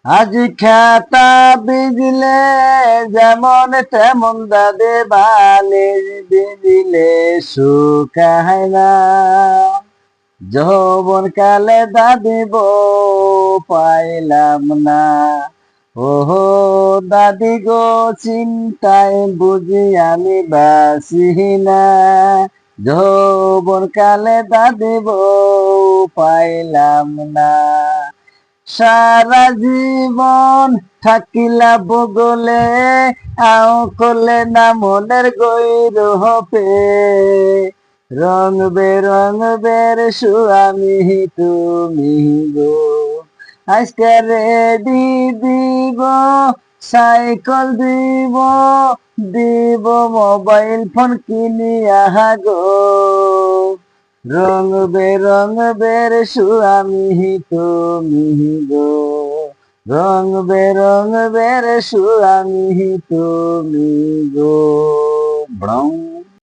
আজি খাতা বিজলে যেমন তেমন দাদে বালির বিজলে শুকায় না। যৌবন কালে দাদি বউ পাইলাম না। ওহো দাদি গো চিন্তায় বুঝি আমি বাসি না। যৌবন কালে দাদি বউ পাইলাম না। সারা জীবন থাকিলা বগলে আও করলে না মনের গৈরহপে। রং বের সুয়ামি তুমি গো। আজকে রেডি দিব, সাইকেল দিব, দিব মোবাইল ফোন কিনিয়া গো। রং বের সুয়ামি তুমি গো। রং বের সুয়ামি তুমি গো।